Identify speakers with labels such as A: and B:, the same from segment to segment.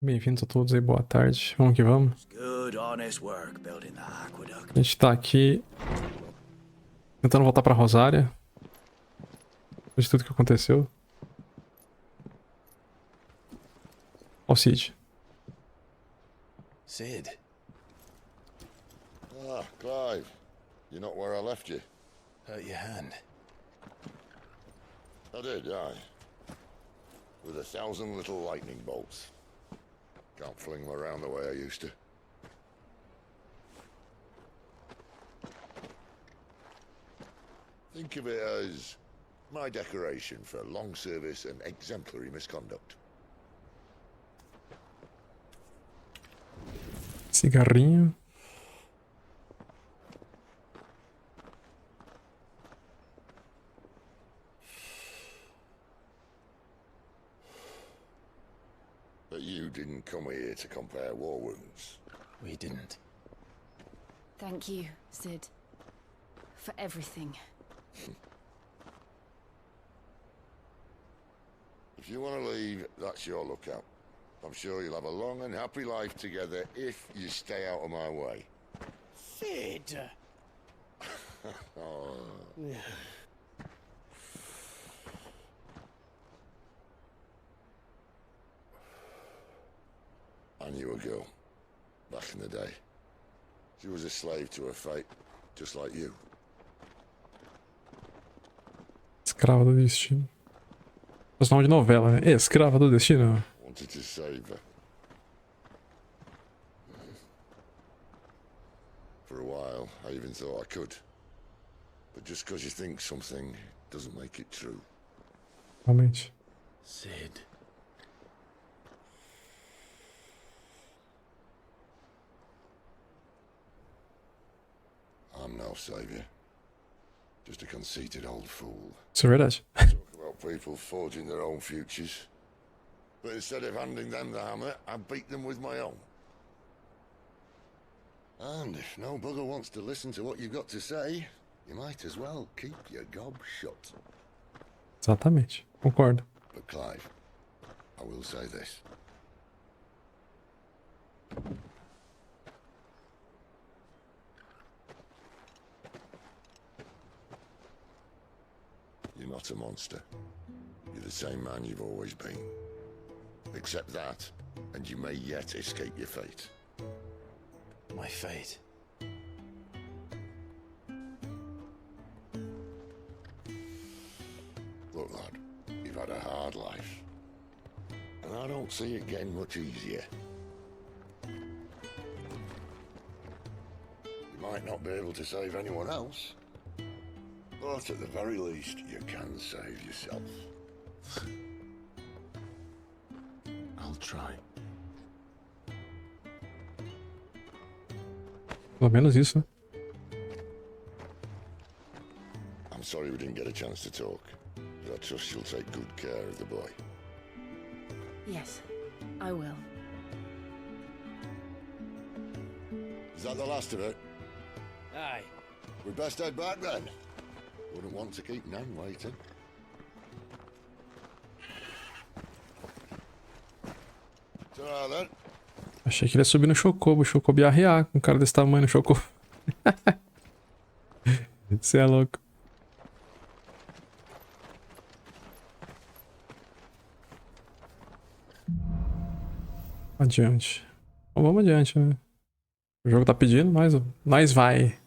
A: Bem-vindos a todos aí, boa tarde. Vamos que vamos. A gente tá aqui tentando voltar pra Rosária. De tudo que aconteceu. Ó o Cid.
B: Sid.
C: Ah, Clive. You're not where I left you.
B: Hurt your hand.
C: I did, aye. With 1,000 little lightning bolts. Can't fling them around the way I used to. Think of it as my decoration for long service and exemplary misconduct.
A: Cigarrinho.
C: But you didn't come here to compare war wounds.
B: We didn't.
D: Thank you, Sid. For everything.
C: If you want to leave, that's your lookout. I'm sure you'll have a long and happy life together if you stay out of my way.
B: Sid!
C: Oh. I knew a girl, back in the day. She was a slave to her fate, just like you.
A: Escrava do destino. Esse nome de novela, né? Escrava do destino.
C: Wanted to save her. For a while, I even thought I could. But just because you think something doesn't make it true.
A: Realmente.
B: Sid.
C: I'm no savior. Just a conceited old fool.
A: Isso é verdade.
C: Talk about people forging their own futures. But instead of handing them the hammer, I beat them with my own. And if no bugger wants to listen to what you've got to say, you might as well keep your gob shut.
A: Exatamente. Concordo.
C: But Clive, I will say this. You're not a monster. You're the same man you've always been. Accept that, and you may yet escape your fate.
B: My fate.
C: Look, lad, you've had a hard life. And I don't see it getting much easier. You might not be able to save anyone else, but at the very least, you can save yourself.
B: I'll try.
A: Pelo menos isso, né?
C: I'm sorry we didn't get a chance to talk, but I trust you'll take good care of the boy.
D: Yes, I will.
C: Is that the last of it?
B: Aye.
C: We'd best head back then. Wouldn't want to keep Nan waiting. Ta-ra then.
A: Achei que ele ia subir no Chocobo. O Chocobo ia arriar com um cara desse tamanho no Chocobo. Você é louco. Adiante. Então vamos adiante, né? O jogo tá pedindo, mas nós vai.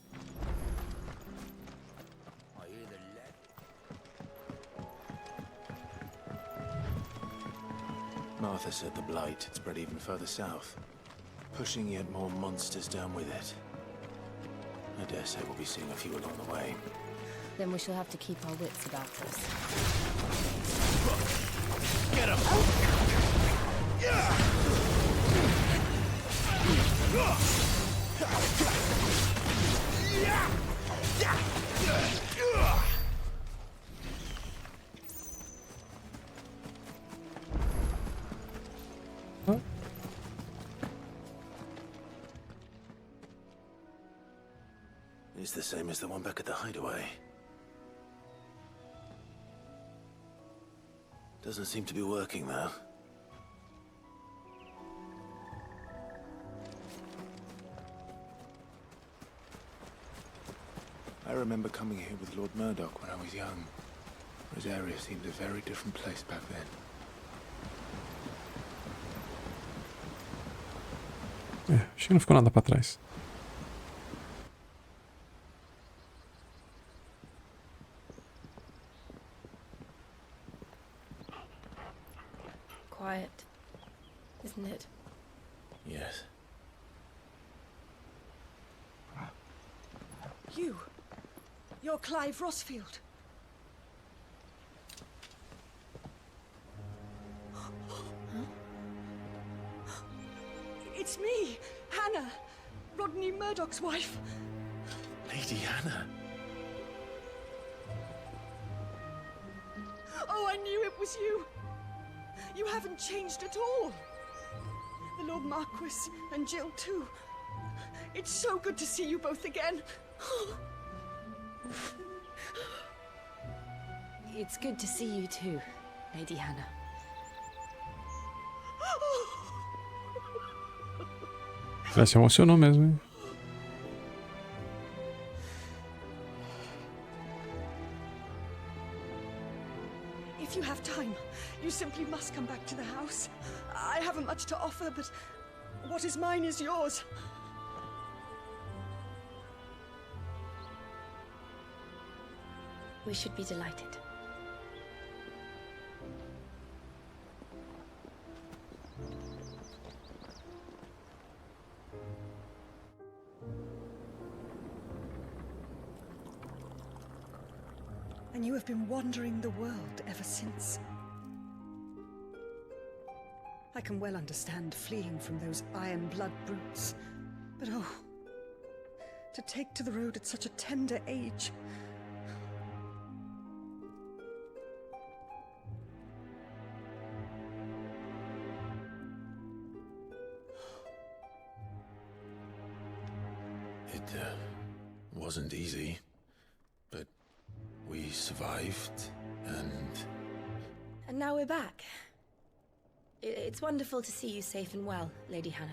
B: Martha said the blight had spread even further south, pushing yet more monsters down with it. I dare say we'll be seeing a few along the way.
D: Then we shall have to keep our wits about us.
B: Get him! It's the same as the one back at the hideaway. Doesn't seem to be working, though. remember coming here with Lord Murdoch when I was young. Rosaria seemed a very different place back then.
A: Acho que não ficou nada pra trás.
D: Quiet, isn't it?
B: Yes.
E: You're Clive Rossfield. It's me, Hannah, Rodney Murdoch's wife.
B: Lady Hannah.
E: Oh, I knew it was you. You haven't changed at all. The Lord Marquis and Jill too. It's so good to see you both again.
D: It's good to see you too, Lady Hannah.
A: Ela se emocionou mesmo, hein?
E: If you have time, you simply must come back to the house. I haven't much to offer, but what is mine is yours.
D: We should be delighted.
E: And you have been wandering the world ever since. I can well understand fleeing from those iron blood brutes, but oh, to take to the road at such a tender age.
B: It wasn't easy, but we survived, and
D: And now we're back. It's wonderful to see you safe and well, Lady Hannah.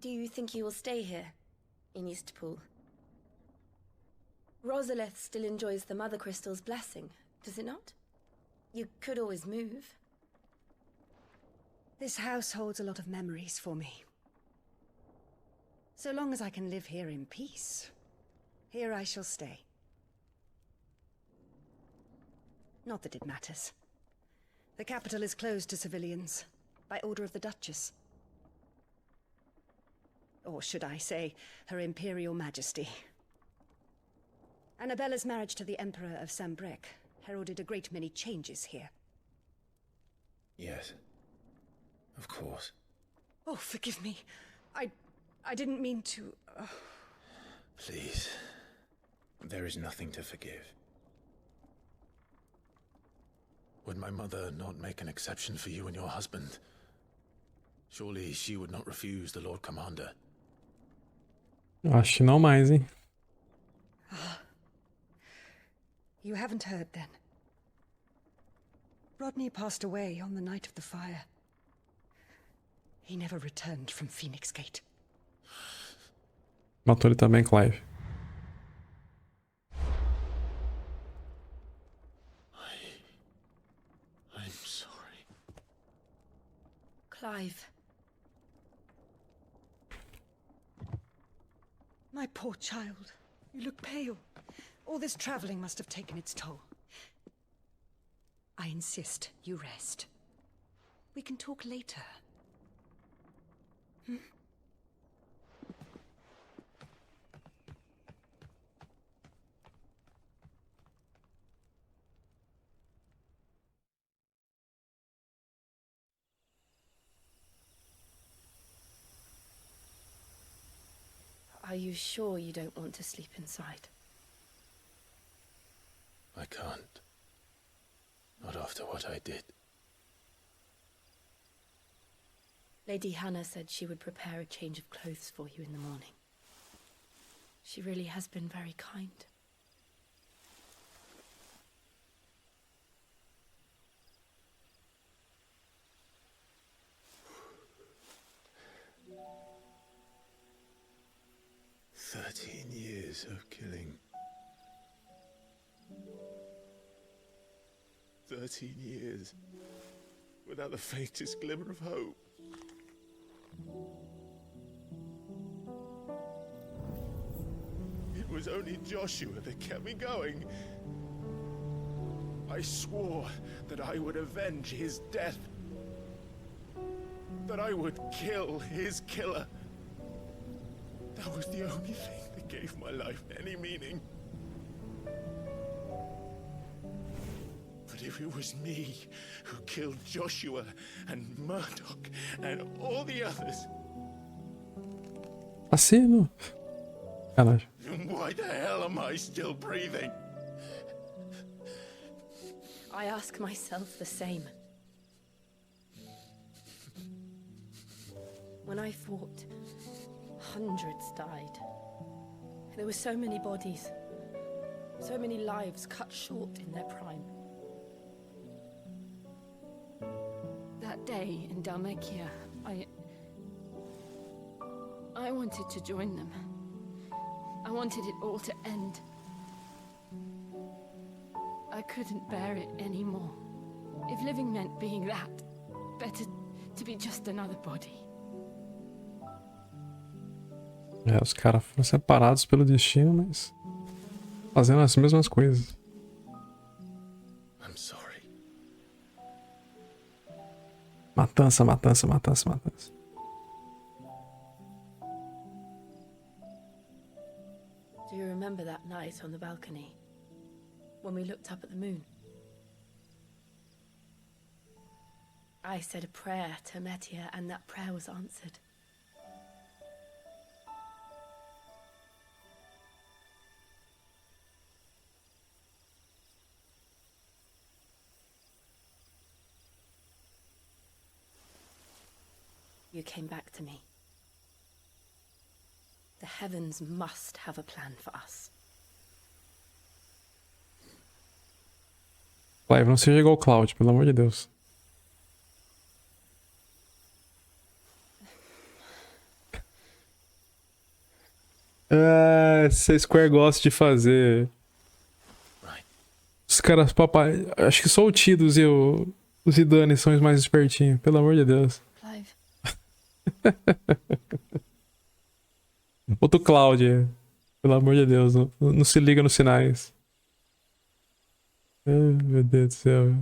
D: Do you think you will stay here, in Eastpool? Rosalith still enjoys the Mother Crystal's blessing, does it not? You could always move.
E: This house holds a lot of memories for me. So long as I can live here in peace, here I shall stay. Not that it matters. The capital is closed to civilians, by order of the Duchess. Or should I say, Her Imperial Majesty. Annabella's marriage to the Emperor of Sambrec heralded a great many changes here.
B: yes, of course.
E: Oh, forgive me. I didn't mean to...
B: Please, there is nothing to forgive. Would my mother not make an exception for you and your husband? Surely she would not refuse the Lord Commander.
A: Acho que não mais, hein?
E: You haven't heard, then. Rodney passed away on the night of the fire. He never returned from Phoenix Gate.
A: Matou ele também, Clive.
B: I'm sorry.
D: Clive.
E: My poor child. You look pale. All this traveling must have taken its toll. I insist you rest. We can talk later.
D: Are you sure you don't want to sleep inside?
B: I can't. Not after what I did.
D: Lady Hannah said she would prepare a change of clothes for you in the morning. She really has been very kind.
B: Years of killing. 13 years without the faintest glimmer of hope. It was only Joshua that kept me going. I swore that I would avenge his death. That I would kill his killer. That was the only thing that gave my life any meaning. But if it was me who killed Joshua and Murdoch and all the others,
A: Assino. Caralho.
B: then why the hell am I still breathing?
D: I ask myself the same. When I fought, hundreds died. There were so many bodies, so many lives cut short in their prime.
E: That day in Dalmekia, I wanted to join them. I wanted it all to end. I couldn't bear it anymore. If living meant being that, better to be just another body.
A: Os caras foram separados pelo destino, mas fazendo as mesmas coisas.
B: I'm sorry.
A: Matança, matança, matança, matança.
D: Do you remember that night on the balcony, when we looked up at the moon? I said a prayer to Metia, and that prayer was answered. You came back to me. The heavens must have a plan for us.
A: Clive, não seja igual o Cloud, pelo amor de Deus. Essa Square gosta de fazer. Os caras, papai. Acho que só o Tidus e o Zidane são os mais espertinhos, pelo amor de Deus.
D: Clive.
A: Outro Cláudia, pelo amor de Deus, não se liga nos sinais. Ai, meu Deus do céu.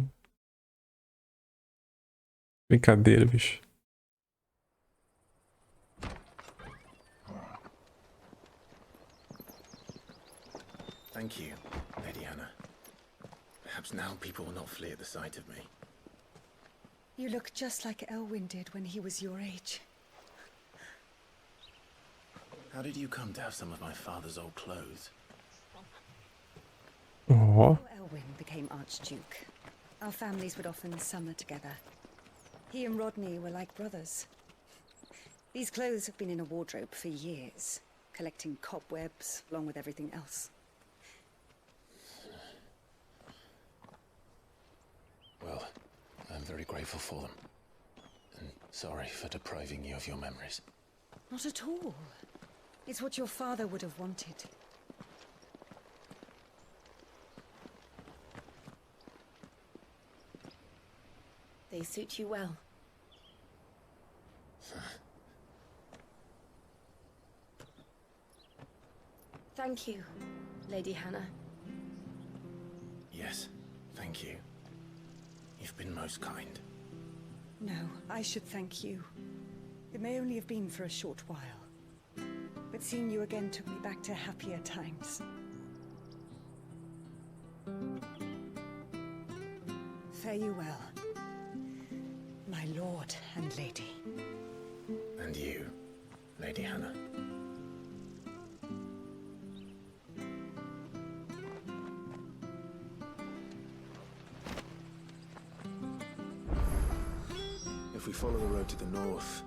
A: Brincadeira, bicho.
B: Thank you, Lady Hannah. Perhaps now people will not flee at the sight of me.
E: You look just like Elwyn did when he was your age.
B: How did you come to have some of my father's old clothes?
A: Oh.
E: Elwyn became Archduke. Our families would often summer together. He and Rodney were like brothers. These clothes have been in a wardrobe for years, collecting cobwebs along with everything else.
B: Well, I'm very grateful for them. And sorry for depriving you of your memories.
E: Not at all. It's what your father would have wanted.
D: They suit you well. Thank you, Lady Hannah.
B: Yes, thank you. You've been most kind.
E: No, I should thank you. It may only have been for a short while, but seeing you again took me back to happier times. Fare you well, my lord and lady.
B: And you, Lady Hannah. If we follow the road to the north,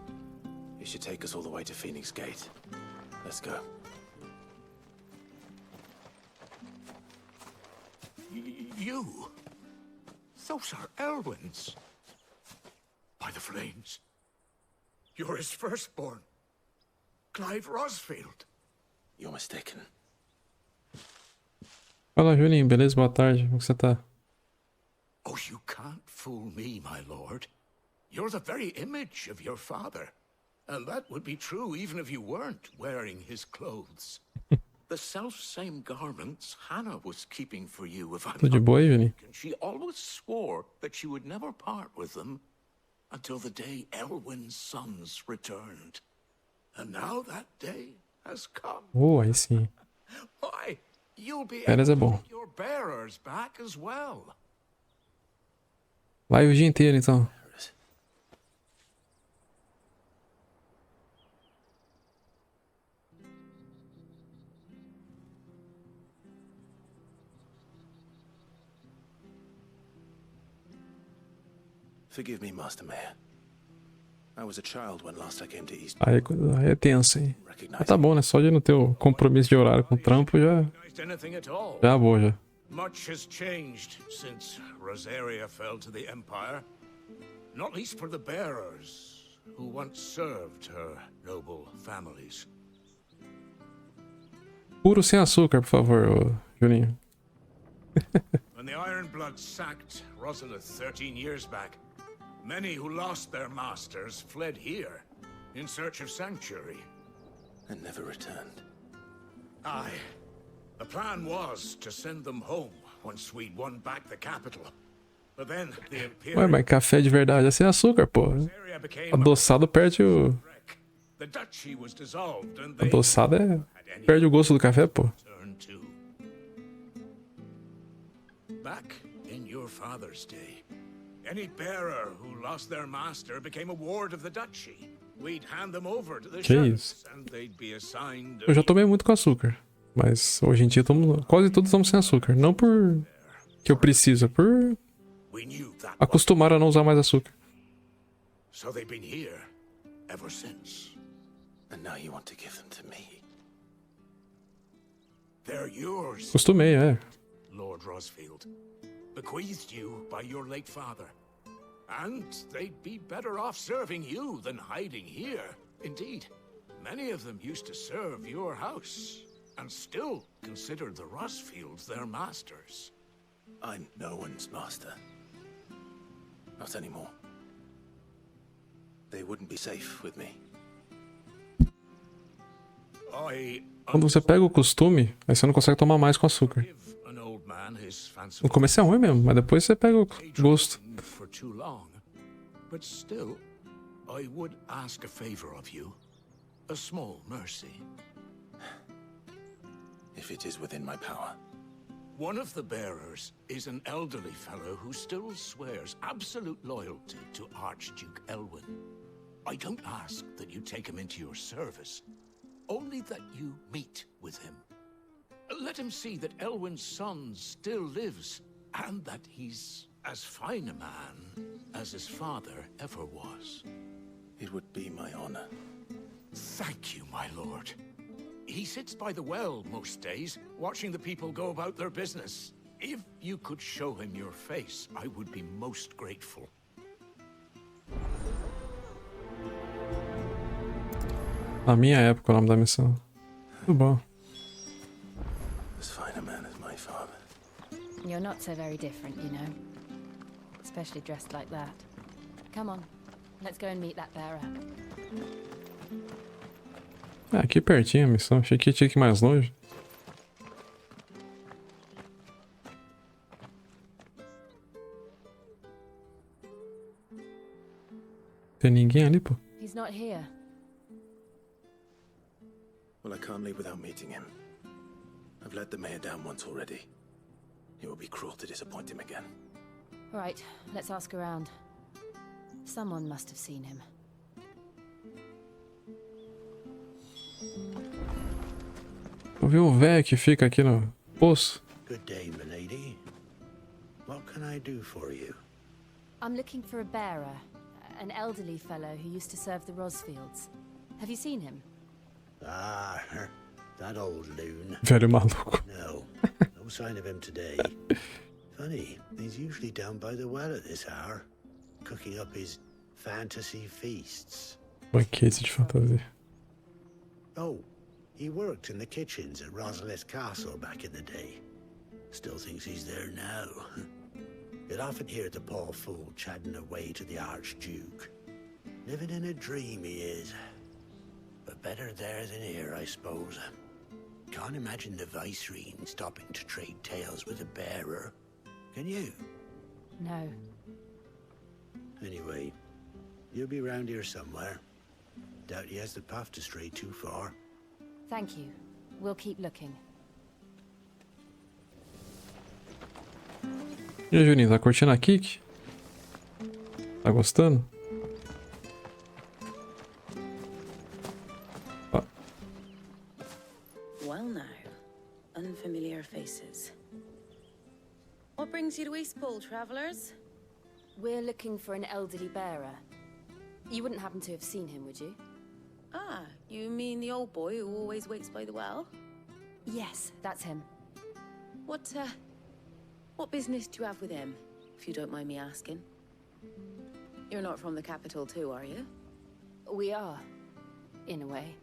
B: It should take us all the way to Phoenix Gate. Let's go.
F: You? Those are Elwyn's. By the flames. You're his firstborn. Clive Rosfield.
B: You're mistaken.
A: Fala, Julinho, beleza? Boa tarde. Como você tá?
F: Oh, you can't fool me, my lord. You're the very image of your father. And that would be true even if you weren't wearing his clothes. The self-same garments Hannah was keeping for you, if I'm
A: Tô de
F: not
A: boa aí, Julinho.
F: mistaken. She always swore that she would never part with them until the day Elwyn's sons returned. And now that day has come.
A: Aí sim.
F: Why, you'll be
A: Férias é
F: able to
A: bom.
F: get your bearers back as well.
A: Live o dia inteiro, então.
B: Forgive me, Master Mayor. I was a child when last I came to East.
A: Aí é tenso, hein? Mas
B: Recognize
A: tá bom, né? Só de não ter o compromisso de horário com o trampo já
F: Anything at all?
A: é boa já.
F: Much has changed since Rosaria fell to the Empire. Not least for the bearers, who once served her noble families.
A: Puro sem açúcar, por favor, ô, Julinho.
F: When the Ironbloods sacked Rosalith 13 years back, many who lost their masters fled here in search of sanctuary.
B: and never returned.
F: Aye. The plan was to send them home once we'd won back the capital. But then the
A: Ué,
F: Imperial
A: mas café de verdade é sem açúcar, pô.
F: area became
A: Adoçado perde o...
F: wreck. The duchy was dissolved and they
A: Adoçado
F: had
A: perde o gosto do café, pô.
F: turn to. Back in your father's day, any bearer who lost their master became a ward of the duchy. We'd hand them over to the
A: Que
F: sheriffs
A: isso?
F: and they'd be assigned.
A: Eu já tomei muito com açúcar. Mas hoje em dia quase todos estamos sem açúcar. Não por que eu preciso, é por
F: We knew that.
A: acostumar a não usar mais açúcar.
F: So they've been here ever since.
B: And now you want to give them to me.
F: They're yours,
A: Acostumei, é.
F: Lord Rosfield. Bequeathed you by your late father. And they'd be better off serving you than hiding here. Indeed, many of them used to serve your house and still considered the Rosfields their masters.
B: I'm no one's master. Not anymore. They wouldn't be safe with me.
A: Quando você pega o costume, aí você não consegue tomar mais com açúcar.
F: Give an old man his
A: No
F: fanciful
A: começo é ruim mesmo, mas depois você pega o gosto.
F: for too long. But still, I would ask a favor of you. A small mercy.
B: If it is within my power.
F: One of the bearers is an elderly fellow who still swears absolute loyalty to Archduke Elwyn. I don't ask that you take him into your service, only that you meet with him. Let him see that Elwyn's son still lives, and that he's as fine a man as his father ever was.
B: It would be my honor.
F: Thank you, my lord. He sits by the well most days, watching the people go about their business. If you could show him your face, I would be most grateful.
A: Na minha época, o nome da missão. Tudo bom.
B: As fine a man as my father.
G: You're not so very different, you know. Especially dressed like that. Come on, let's go and meet that bearer.
A: É, aqui pertinho a missão. Achei que tinha que ir mais longe. Tem ninguém ali, pô.
G: He's not here.
B: Well, I can't leave without meeting him. I've let the mayor down once already. It would be cruel to disappoint him again.
G: All right, let's ask around. Someone must have seen him.
A: Eu vi um velho que fica aqui no poço.
H: Good day, milady. What can I do for you?
G: I'm looking for a bearer, an elderly fellow who used to serve the Rosfields. Have you seen him?
H: Ah, that old loon.
A: Velho maluco.
H: No, no sign of him today. Funny, he's usually down by the well at this hour, cooking up his fantasy feasts.
A: Banquete de fantasia.
H: Oh, he worked in the kitchens at Rosalith Castle back in the day. Still thinks he's there now. You'd often hear the poor fool chatting away to the Archduke. Living in a dream he is. But better there than here, I suppose. Can't imagine the Viceroy stopping to trade tales with a bearer. Can you?
G: No.
H: Anyway, you'll be round here somewhere. Doubt he has the path to stray too far.
G: Thank you. We'll keep looking.
A: E aí, Juninho, tá curtindo a Kik? Tá gostando? Ó.
I: Well now, unfamiliar faces. What brings you to Eastpool, travelers?
G: We're looking for an elderly bearer. You wouldn't happen to have seen him, would you?
I: Ah, you mean the old boy who always waits by the well?
G: Yes, that's him.
I: What business do you have with him, if you don't mind me asking? You're not from the capital too, are you?
G: We are, in a way.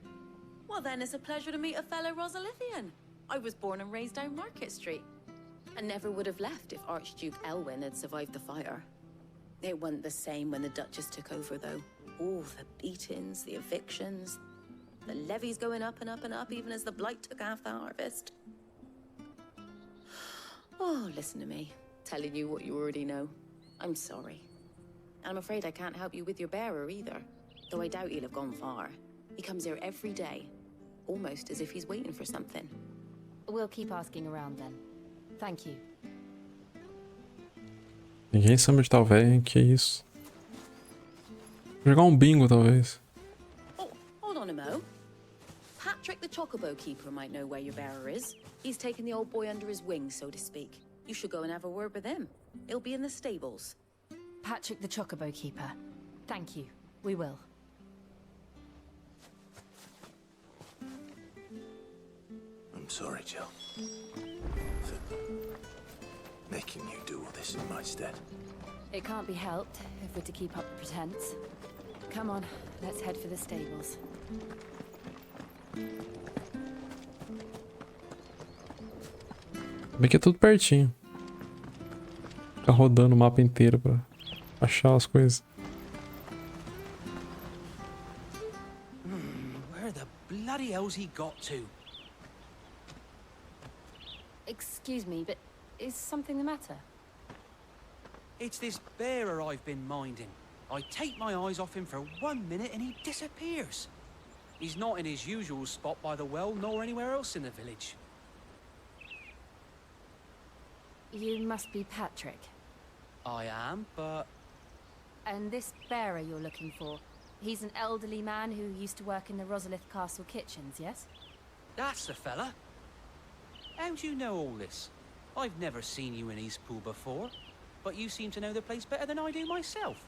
I: Well then, it's a pleasure to meet a fellow Rosalithian. I was born and raised down Market Street, and never would have left if Archduke Elwyn had survived the fire. It wasn't the same when the Duchess took over, though. All the beatings, the evictions, the levies going up and up and up, even as the blight took half the harvest. Oh, listen to me, telling you what you already know. I'm sorry. And I'm afraid I can't help you with your bearer either, though I doubt he'll have gone far. He comes here every day, almost as if he's waiting for something.
G: We'll keep asking around then. Thank you.
A: Ninguém sabe onde tá o velho, hein? Que isso? Vou jogar um bingo, talvez.
I: Oh, hold on a mo. Patrick the Chocobo Keeper might know where your bearer is. He's taken the old boy under his wing, so to speak. You should go and have a word with him. He'll be in the stables.
G: Patrick the Chocobo Keeper. Thank you. We will.
B: I'm sorry, Jill. For making you do all this in my stead.
G: It can't be helped if we're to keep up the pretense. Come on, let's head for the stables.
A: Bem que é tudo pertinho. Ficar rodando o mapa inteiro pra achar as coisas.
J: Where the bloody hell's he got to?
G: Excuse me, but is something the matter?
J: It's this bearer I've been minding. I take my eyes off him for 1 minute and he disappears. He's not in his usual spot by the well, nor anywhere else in the village.
G: You must be Patrick.
J: I am, but...
G: And this bearer you're looking for, he's an elderly man who used to work in the Rosalith Castle kitchens, yes?
J: That's the fella. How do you know all this? I've never seen you in Eastpool before, but you seem to know the place better than I do myself.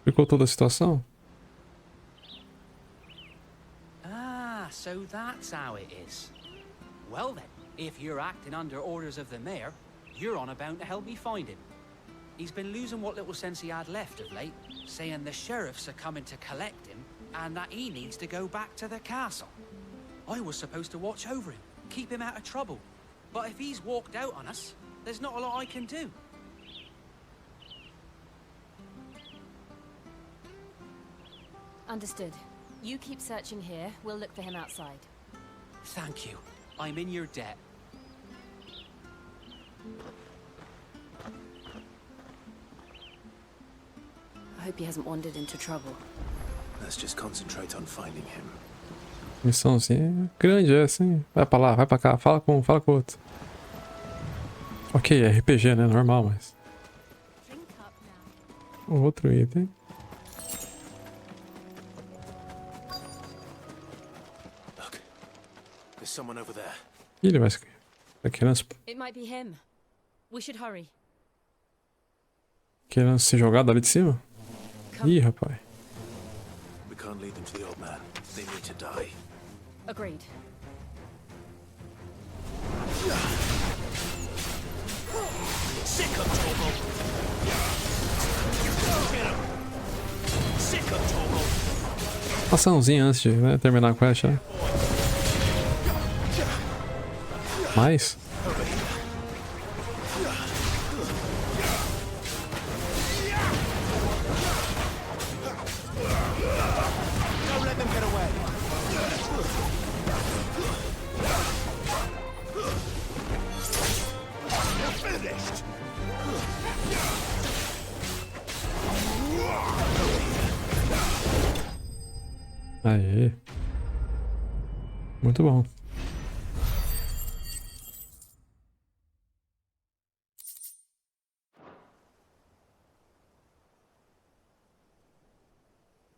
A: Explicou toda a situação?
J: Ah, so that's how it is. Well then, if you're acting under orders of the mayor, you're on about to help me find him. He's been losing what little sense he had left of late, saying the sheriffs are coming to collect him and that he needs to go back to the castle. I was supposed to watch over him, keep him out of trouble. But if he's walked out on us, there's not a lot I can do.
G: Understood. You keep searching here, we'll look for him outside.
J: Thank you. I'm in your debt.
G: I hope he hasn't wandered into trouble.
B: Let's just concentrate on finding him.
A: Missãozinha grande essa, hein? Vai pra lá, vai pra cá, fala com um, fala com o outro. Ok, é RPG, né? Normal, mas... Outro item.
B: Look, There's someone over there.
A: Ih, ele vai
G: It might be him. We should hurry.
A: querendo se jogar dali de cima? Ih, rapaz.
B: We can't lead them to the old man. They need to die.
G: Agreed.
B: Sick of Torgal! Sick of Torgal!
A: Açãozinha antes de, né, terminar a quest, né? Mais?
B: Don't let them get away! You're finished!
A: Aê. Muito bom.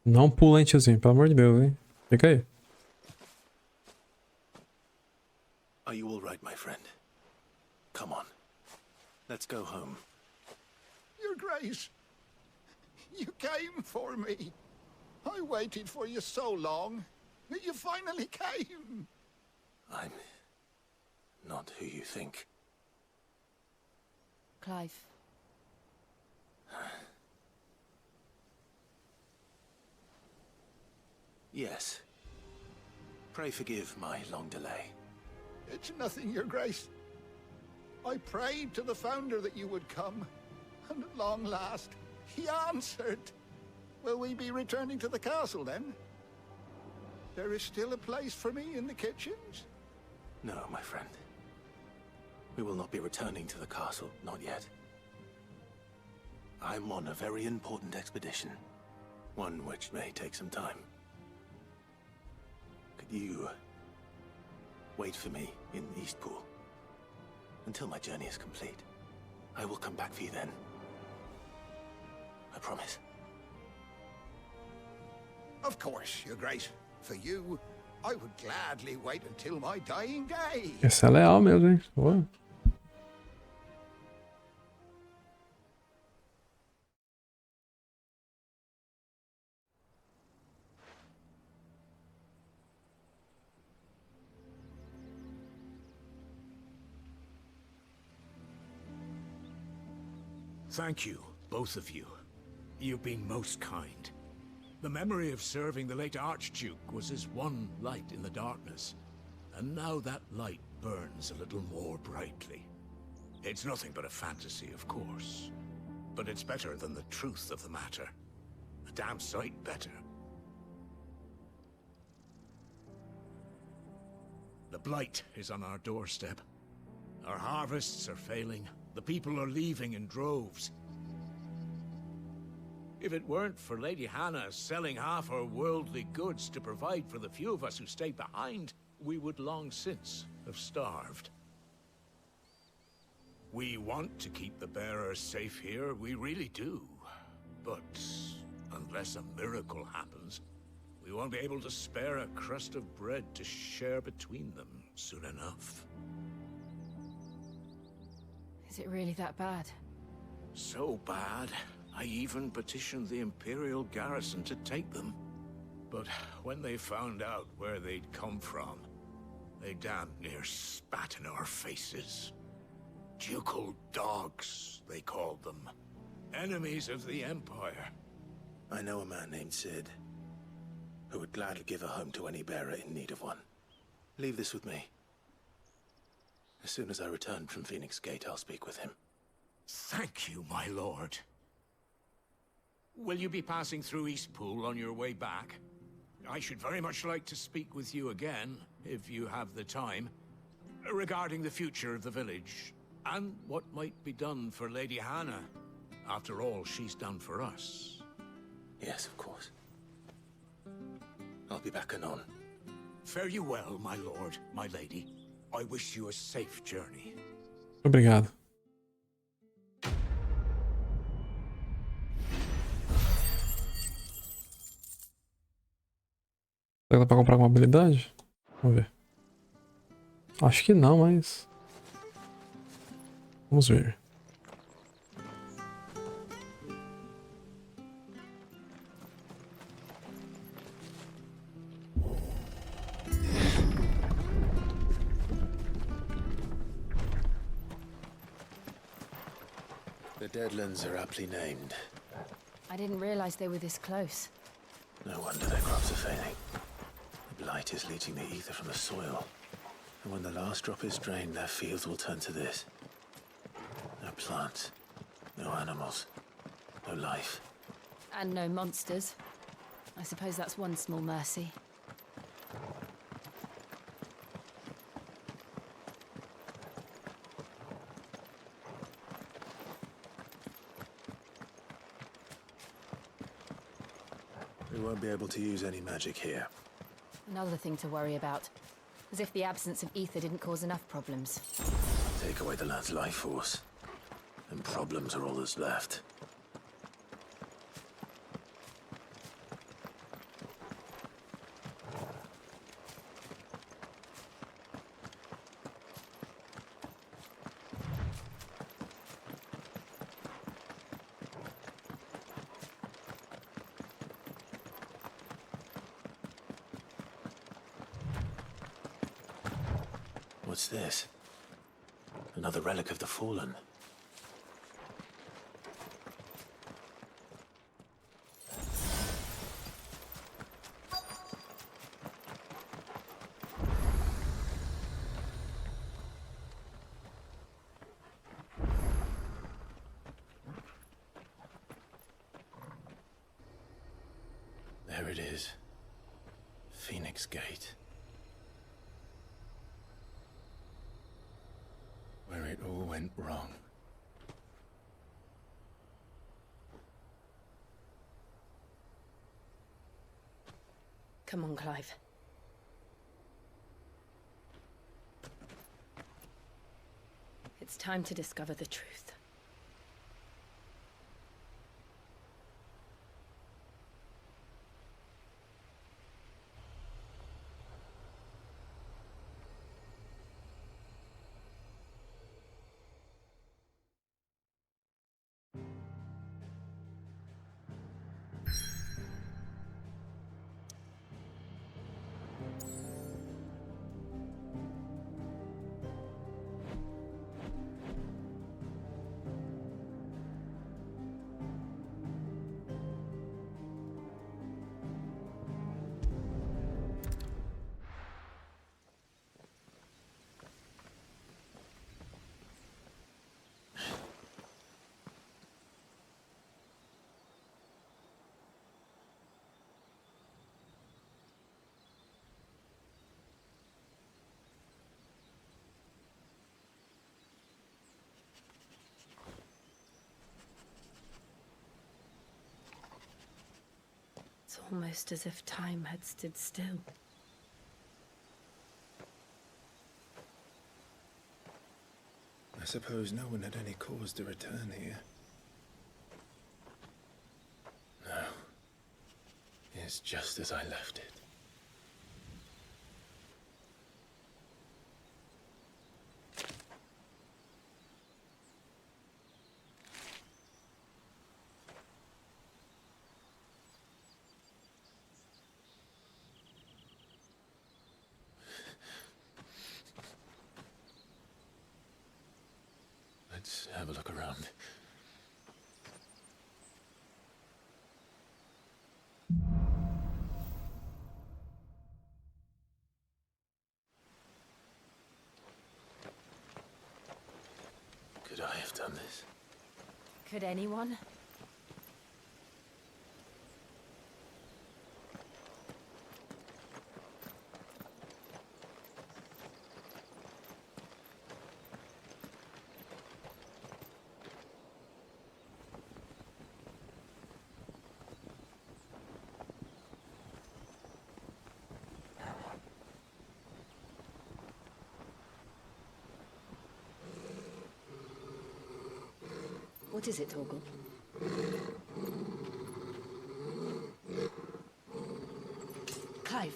A: Não pula, hein, tiozinho, pelo amor de Deus, hein? Fica aí.
B: Are you all right, my friend? Come on. Let's go home.
C: Your Grace, you came for me. I waited for you so long. You finally came.
B: I'm not who you think.
G: Clive.
B: Yes. Pray forgive my long delay.
C: It's nothing, Your Grace. I prayed to the Founder that you would come, and at long last, he answered. Will we be returning to the castle, then? There is still a place for me in the kitchens?
B: No, my friend. We will not be returning to the castle, not yet. I'm on a very important expedition. One which may take some time. Could you wait for me in Eastpool until my journey is complete? I will come back for you then. I promise.
C: Of course, Your Grace. For you, I would gladly wait until my dying day.
A: Esse é leal mesmo, hein? Boa.
F: Thank you, both of you. You've been most kind. The memory of serving the late Archduke was as one light in the darkness, and now that light burns a little more brightly. It's nothing but a fantasy, of course, but it's better than the truth of the matter. A damn sight better. The blight is on our doorstep. Our harvests are failing. The people are leaving in droves. If it weren't for Lady Hannah selling half her worldly goods to provide for the few of us who stayed behind, we would long since have starved. We want to keep the bearers safe here, we really do. But unless a miracle happens, we won't be able to spare a crust of bread to share between them soon enough.
G: Is it really that bad?
F: So bad, I even petitioned the Imperial garrison to take them. But when they found out where they'd come from, they damn near spat in our faces. Ducal dogs, they called them. Enemies of the Empire.
B: I know a man named Sid, who would gladly give a home to any bearer in need of one. Leave this with me. As soon as I return from Phoenix Gate, I'll speak with him.
F: Thank you, my lord. Will you be passing through Eastpool on your way back? I should very much like to speak with you again, if you have the time, regarding the future of the village, and what might be done for Lady Hannah. After all she's done for us.
B: Yes, of course. I'll be back anon.
F: Fare you well, my lord, my lady. I wish you a safe journey.
A: Obrigado. Será que dá pra comprar uma habilidade? Vamos ver. Acho que não, mas... Vamos ver.
B: The Deadlands are aptly named.
G: I didn't realize they were this close.
B: No wonder their crops are failing. The blight is leaching the ether from the soil. And when the last drop is drained, their fields will turn to this. No plants, no animals, no life.
G: And no monsters. I suppose that's one small mercy.
B: We won't be able to use any magic here.
G: Another thing to worry about. As if the absence of ether didn't cause enough problems.
B: Take away the land's life force, and problems are all that's left. What's this? Another relic of the Fallen. There it is. Phoenix Gate. Where it all went wrong.
D: Come on, Clive. It's time to discover the truth. It's almost as if time had stood still.
B: I suppose no one had any cause to return here. No. It's just as I left it. Let's have a look around. Could I have done this?
G: Could anyone?
E: What is it, Torgal?
D: Clive.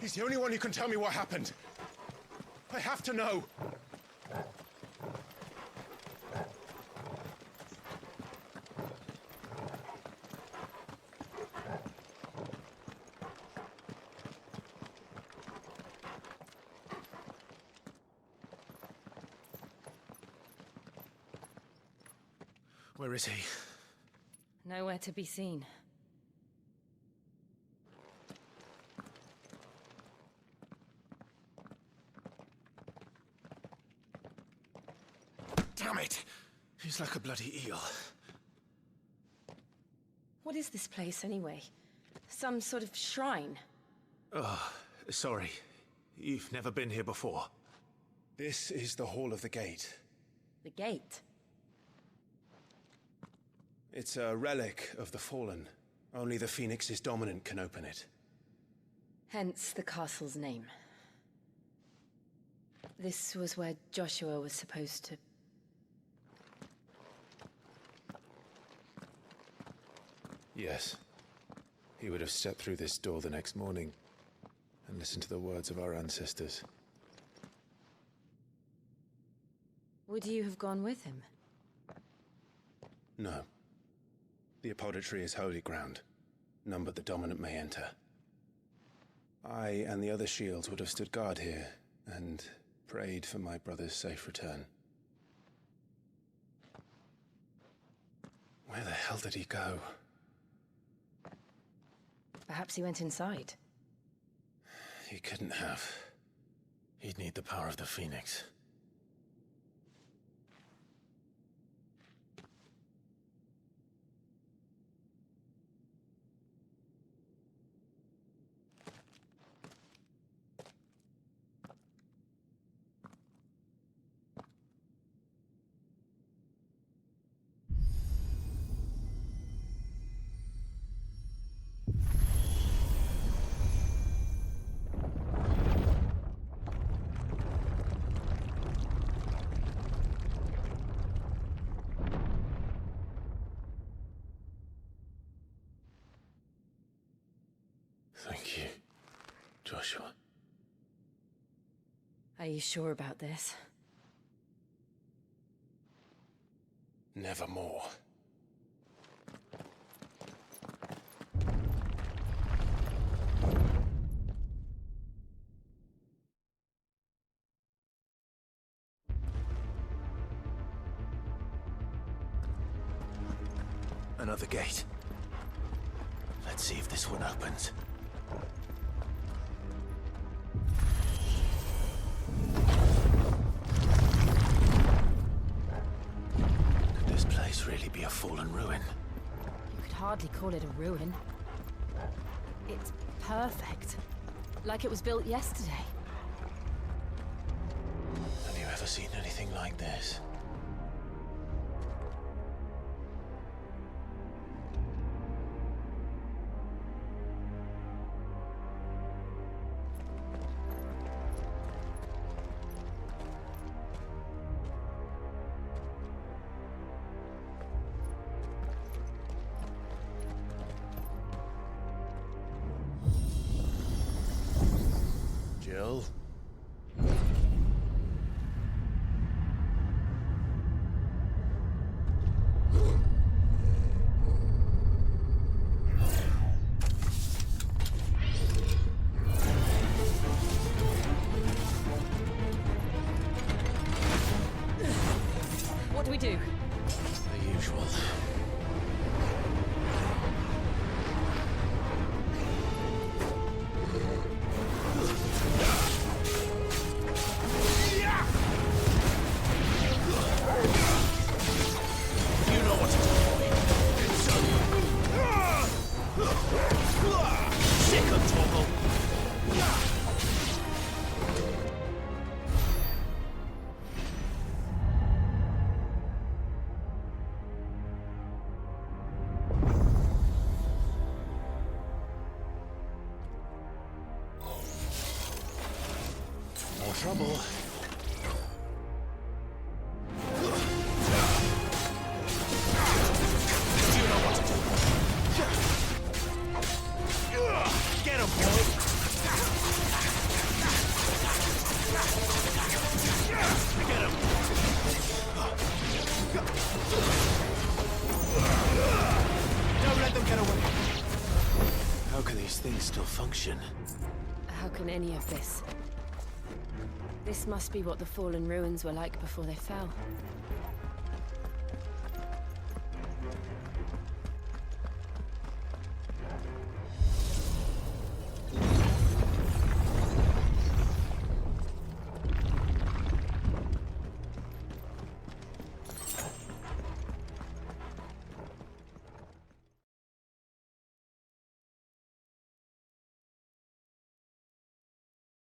B: He's the only one who can tell me what happened. I have to know. Where is he?
G: Nowhere to be seen.
B: Damn it! He's like a bloody eel.
D: What is this place, anyway? Some sort of shrine?
B: Oh, sorry. You've never been here before. This is the Hall of the Gate.
D: The gate?
B: It's a relic of the Fallen. Only the Phoenix's dominant can open it.
D: Hence the castle's name. This was where Joshua was supposed to...
B: Yes. He would have stepped through this door the next morning and listened to the words of our ancestors.
D: Would you have gone with him?
B: No. The apoditary is holy ground. None but the dominant may enter. I and the other shields would have stood guard here and prayed for my brother's safe return. Where the hell did he go?
D: Perhaps he went inside.
B: He couldn't have. He'd need the power of the Phoenix. Thank you, Joshua.
D: Are you sure about this?
B: Nevermore. Another gate. Let's see if this one opens. Could this place really be a fallen ruin?
G: You could hardly call it a ruin. It's perfect. Like it was built yesterday.
B: Have you ever seen anything like this? Jill?
D: What do we do?
B: The usual. More trouble. Get him, boy!
D: How can any of this? This must be what the fallen ruins were like before they fell.